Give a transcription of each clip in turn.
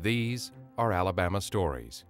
These are Alabama Stories.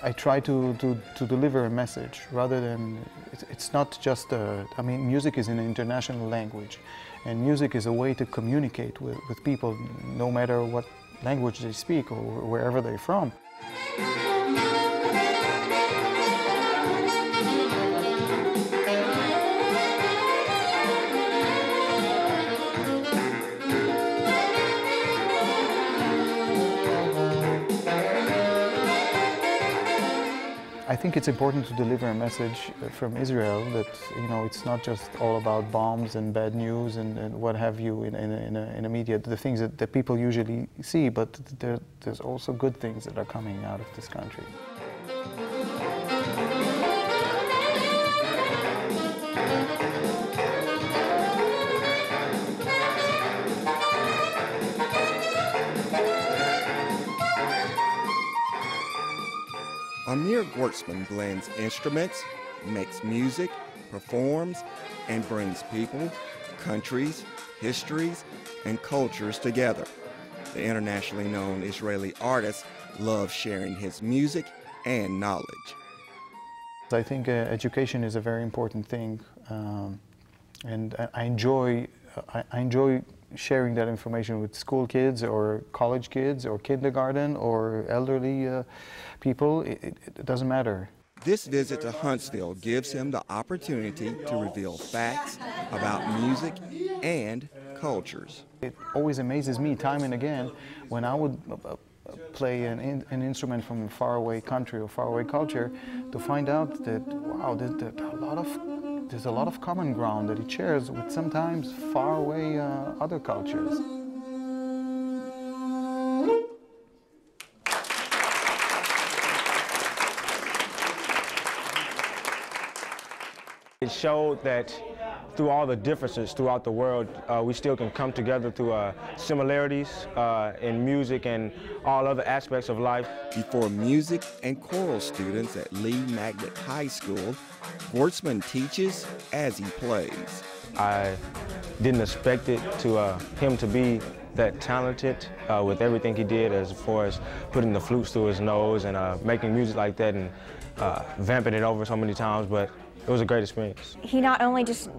I try to deliver a message rather than, it's not just I mean, music is an international language, and music is a way to communicate with people no matter what language they speak or wherever they're from. I think it's important to deliver a message from Israel that, you know, it's not just all about bombs and bad news and what have you in a media, the things that people usually see, but there's also good things that are coming out of this country. Amir Gwirtzman blends instruments, makes music, performs, and brings people, countries, histories, and cultures together. The internationally known Israeli artist loves sharing his music and knowledge. I think education is a very important thing, and I enjoy sharing that information with school kids or college kids or kindergarten or elderly people. It doesn't matter. This visit to Huntsville gives him the opportunity to reveal facts about music and cultures. It always amazes me time and again when I would play an instrument from a faraway country or faraway culture to find out that, wow, there's a lot of common ground that it shares with sometimes faraway other cultures. It showed that through all the differences throughout the world, we still can come together through similarities in music and all other aspects of life. Before music and choral students at Lee Magnet High School, Gwirtzman teaches as he plays. I didn't expect him to be that talented with everything he did as far as putting the flutes through his nose and making music like that and vamping it over so many times, but it was a great experience. He not only just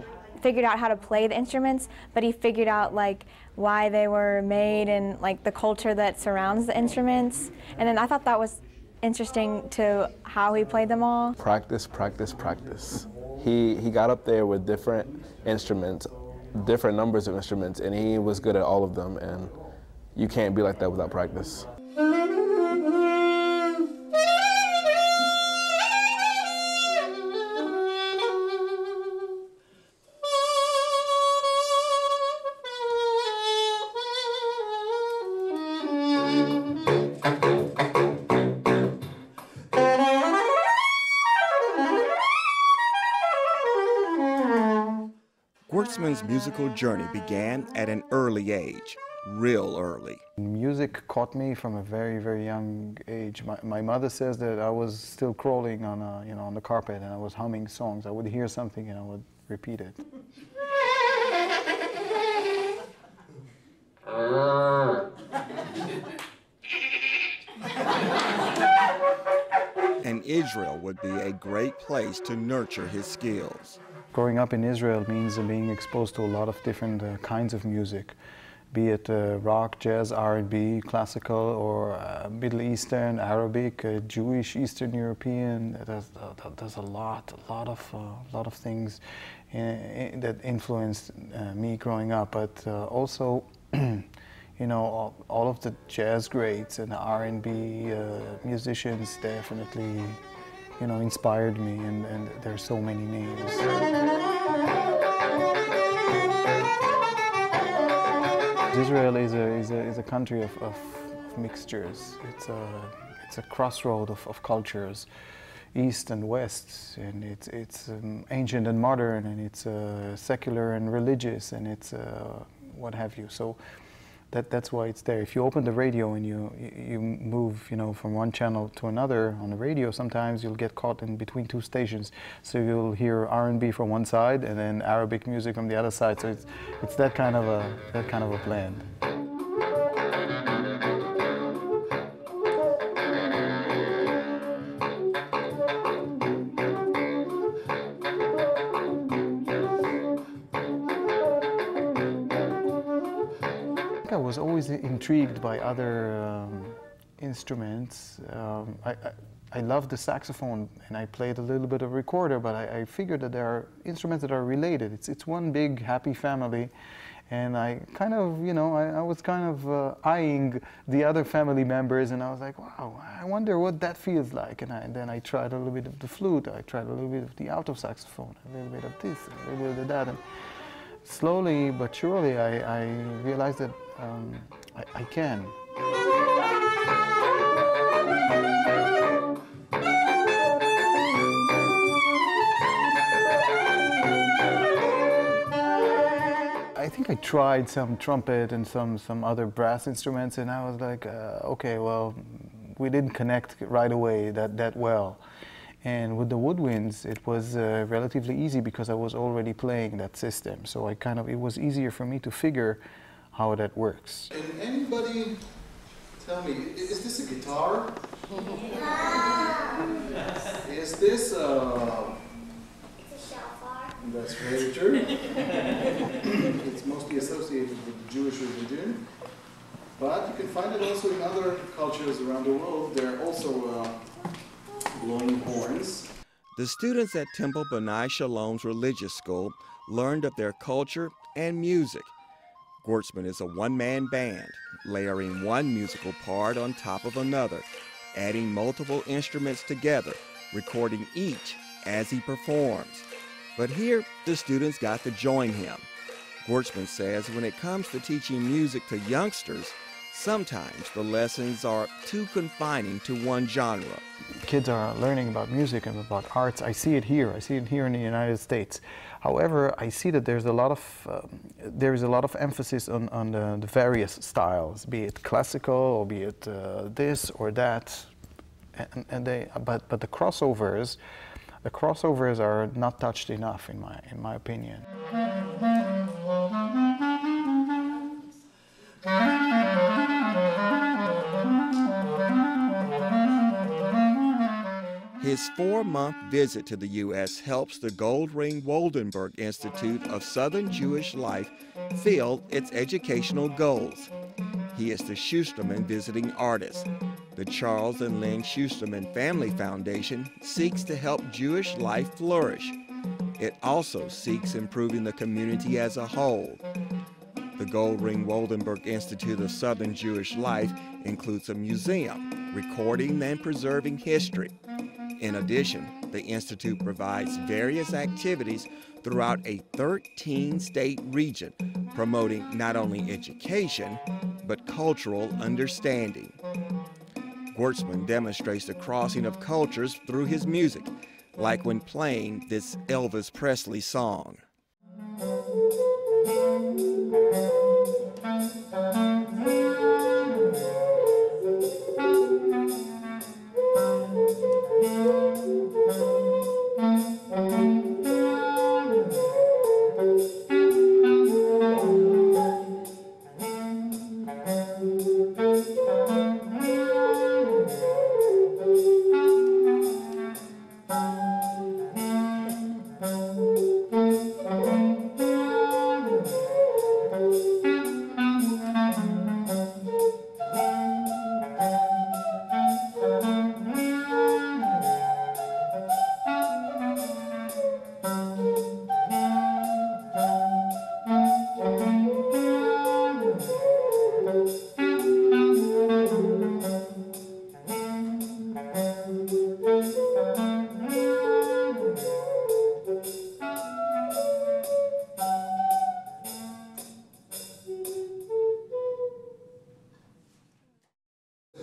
figured out how to play the instruments, but he figured out like why they were made and like the culture that surrounds the instruments. And then I thought that was interesting to how he played them all. Practice, practice, practice. He got up there with different instruments, different numbers of instruments, and he was good at all of them, and you can't be like that without practice. Gwirtzman's musical journey began at an early age, real early. Music caught me from a very, very young age. My mother says that I was still crawling on, on the carpet and I was humming songs. I would hear something and I would repeat it. And Israel would be a great place to nurture his skills. Growing up in Israel means being exposed to a lot of different kinds of music, be it rock, jazz, R&B, classical, or Middle Eastern, Arabic, Jewish, Eastern European. There's a lot of things that influenced me growing up, but also, you know, all of the jazz greats and the R&B musicians definitely, you know, inspired me, and there's so many names. Israel is a country of mixtures. It's a crossroad of cultures, East and West, and it's ancient and modern, and it's secular and religious, and it's what have you. So that's why it's there. If you open the radio and you move, from one channel to another on the radio, sometimes you'll get caught in between two stations. So you'll hear R&B from one side and then Arabic music from the other side. So it's that kind of a blend. I was always intrigued by other instruments. I love the saxophone, and I played a little bit of recorder, but I figured that there are instruments that are related. It's one big happy family, and I kind of, I was kind of eyeing the other family members, and I was like, wow, I wonder what that feels like. And then I tried a little bit of the flute, I tried a little bit of the alto saxophone, a little bit of this, a little bit of that. And slowly but surely, I realized that I can. I think I tried some trumpet and some other brass instruments, and I was like, okay, well, we didn't connect right away that well. And with the woodwinds, it was relatively easy because I was already playing that system. So it was easier for me to figure how that works. Can anybody tell me, is this a guitar? Is this a... It's a shofar. That's very true. It's mostly associated with the Jewish religion. But you can find it also in other cultures around the world. There are also blowing horns. The students at Temple B'nai Shalom's religious school learned of their culture and music. Gwirtzman is a one-man band, layering one musical part on top of another, adding multiple instruments together, recording each as he performs. But here, the students got to join him. Gwirtzman says when it comes to teaching music to youngsters, sometimes the lessons are too confining to one genre. Kids are learning about music and about arts. I see it here. I see it here in the United States. However, I see that there's a lot of emphasis on the various styles, be it classical or be it this or that. But the crossovers are not touched enough in my opinion. His 4-month visit to the U.S. helps the Goldring-Woldenberg Institute of Southern Jewish Life fill its educational goals. He is the Schusterman Visiting Artist. The Charles and Lynn Schusterman Family Foundation seeks to help Jewish life flourish. It also seeks improving the community as a whole. The Goldring-Woldenberg Institute of Southern Jewish Life includes a museum, recording and preserving history. In addition, the Institute provides various activities throughout a 13-state region, promoting not only education, but cultural understanding. Gwirtzman demonstrates the crossing of cultures through his music, like when playing this Elvis Presley song.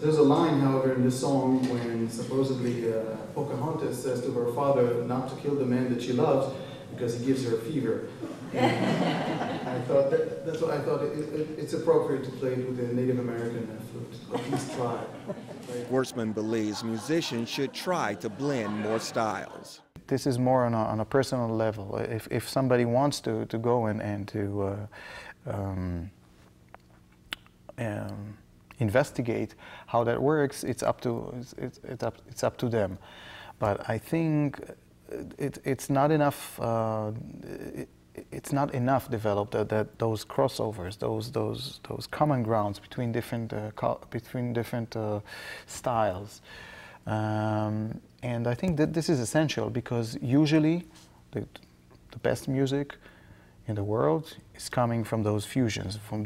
There's a line, however, in this song when supposedly Pocahontas says to her father not to kill the man that she loves because he gives her a fever. I thought that's why I thought it's appropriate to play it with a Native American flute, at least try. Gwirtzman believes musicians should try to blend more styles. This is more on a personal level. If somebody wants to go and to investigate how that works, it's up to them. But I think it's not enough. It's not enough developed that those crossovers, those common grounds between different styles. And I think that this is essential because usually the best music in the world is coming from those fusions, from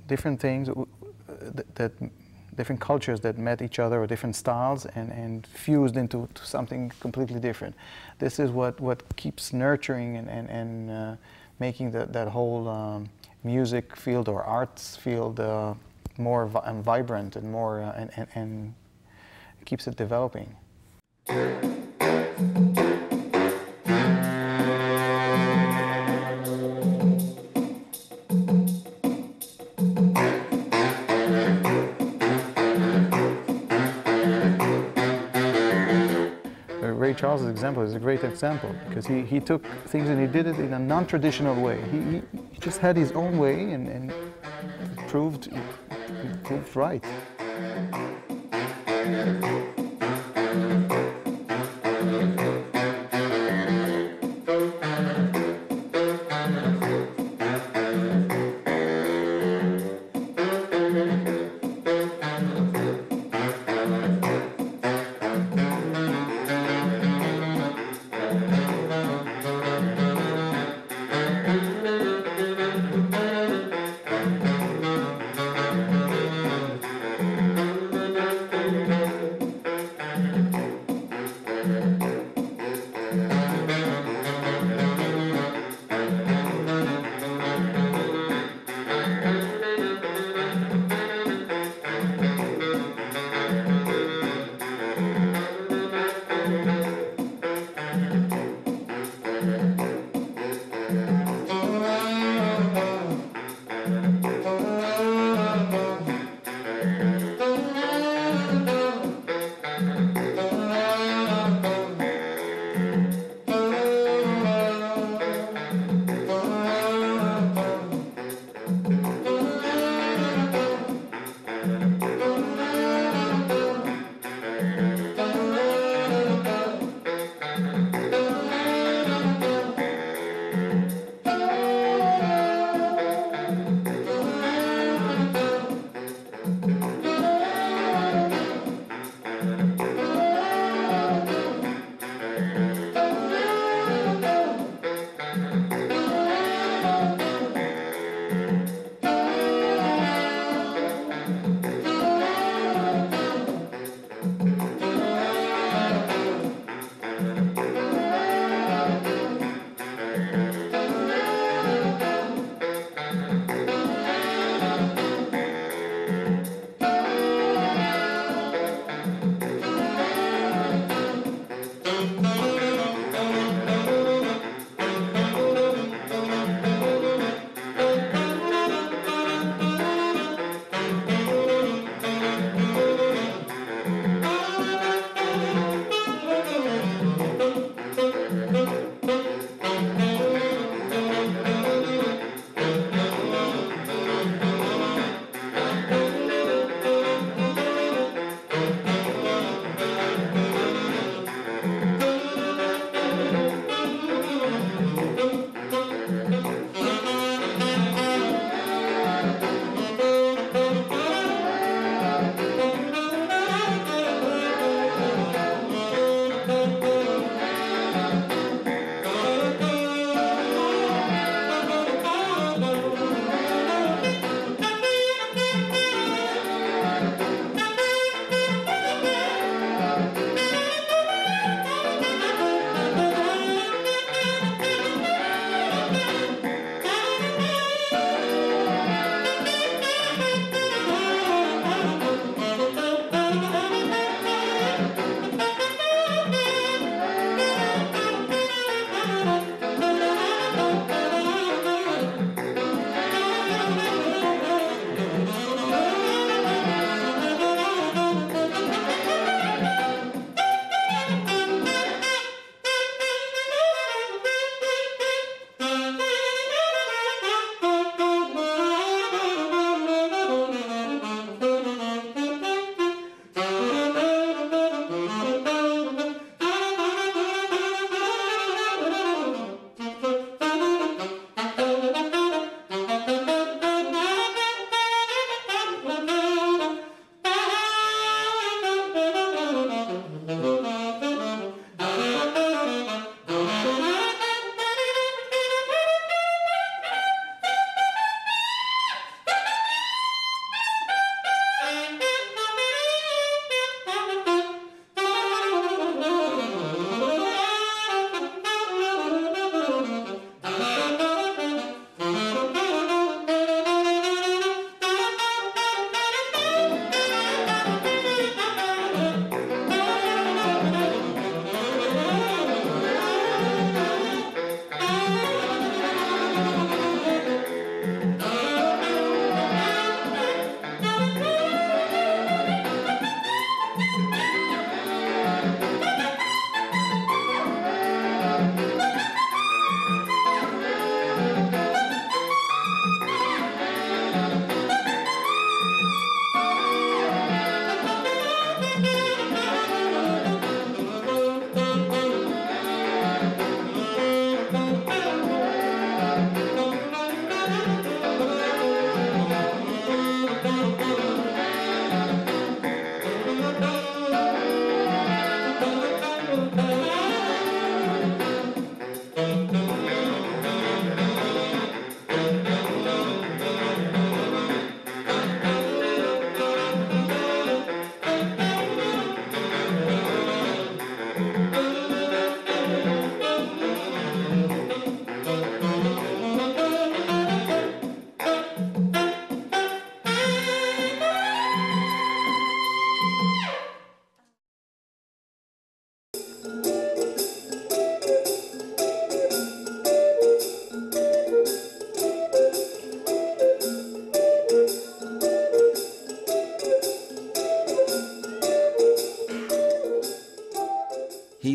different things that different cultures that met each other or different styles and fused into something completely different. This is what keeps nurturing and making that whole music field or arts field more vibrant and more and keeps it developing. Ray Charles' example is a great example because he took things and he did it in a non-traditional way. He just had his own way and it proved right.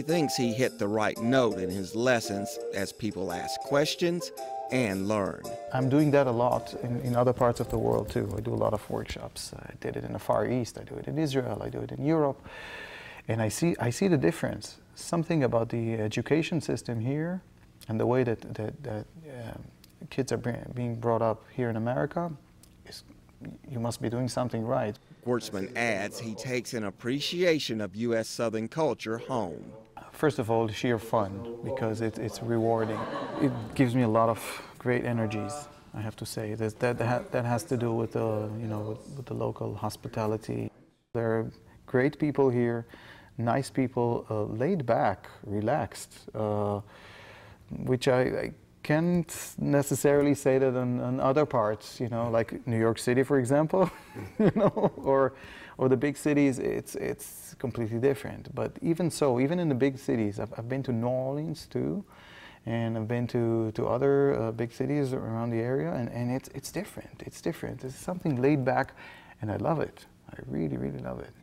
He thinks he hit the right note in his lessons as people ask questions and learn. I'm doing that a lot in other parts of the world too. I do a lot of workshops. I did it in the Far East, I do it in Israel, I do it in Europe. And I see the difference. Something about the education system here and the way that kids are being brought up here in America, you must be doing something right. Gwirtzman adds he takes an appreciation of U.S. Southern culture home. First of all, sheer fun, because it's rewarding. It gives me a lot of great energies, I have to say. That has to do with with the local hospitality. There are great people here, nice people, laid back, relaxed, which I can't necessarily say that in other parts, like New York City, for example, or the big cities. It's completely different. But even so, even in the big cities, I've been to New Orleans too, and I've been to other big cities around the area, and it's different. It's different. It's something laid back, and I love it. I really, really love it.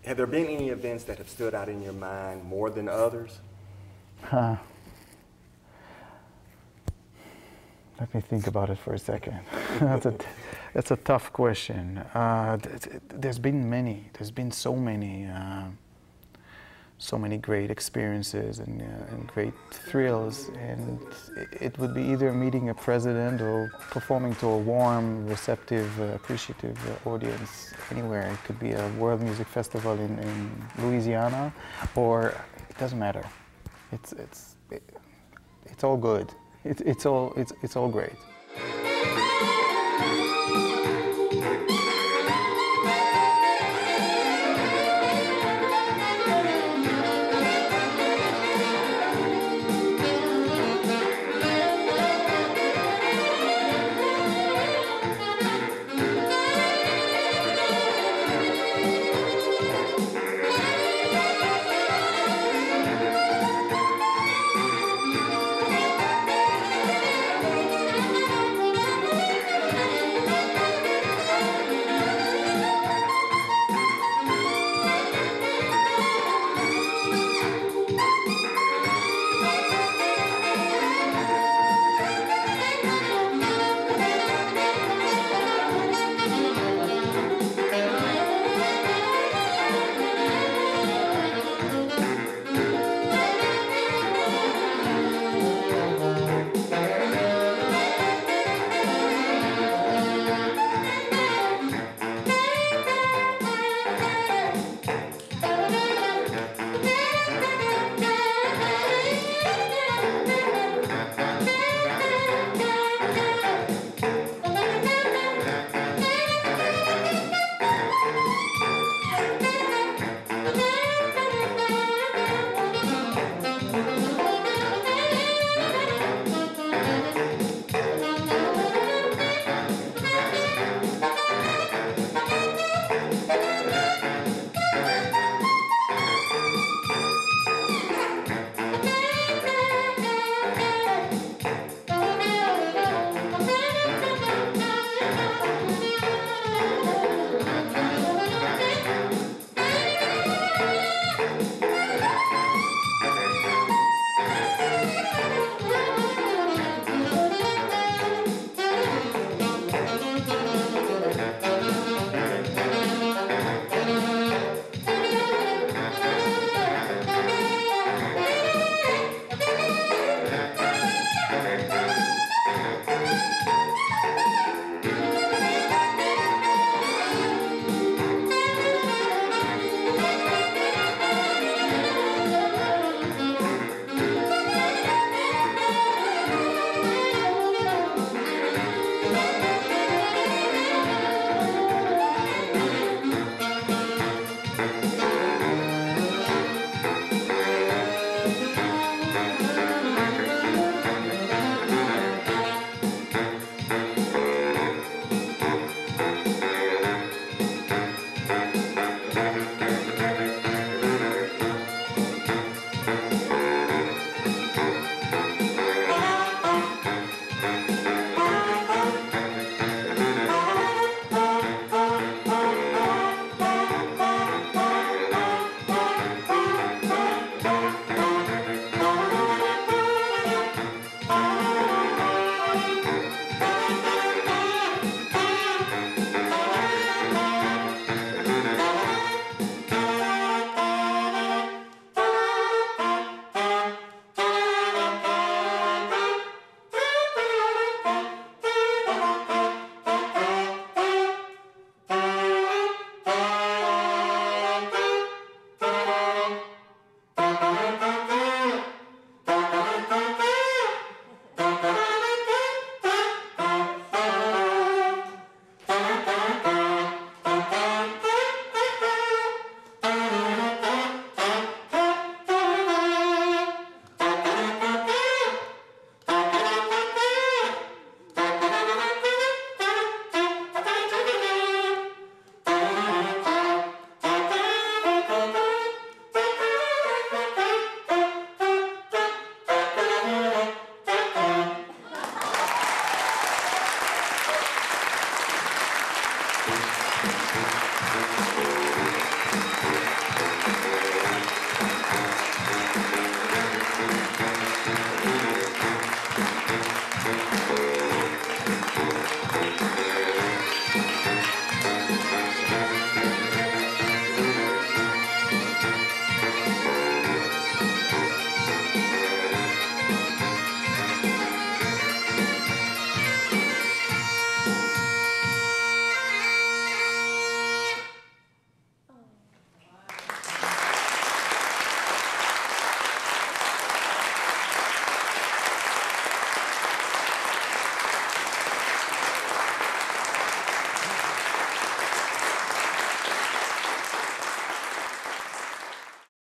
Have there been any events that have stood out in your mind more than others? Let me think about it for a second. That's a tough question. There's been many. There's been so many great experiences and great thrills. And it would be either meeting a president or performing to a warm, receptive, appreciative audience anywhere. It could be a World Music Festival in Louisiana, or it doesn't matter. It's all good. It's all great.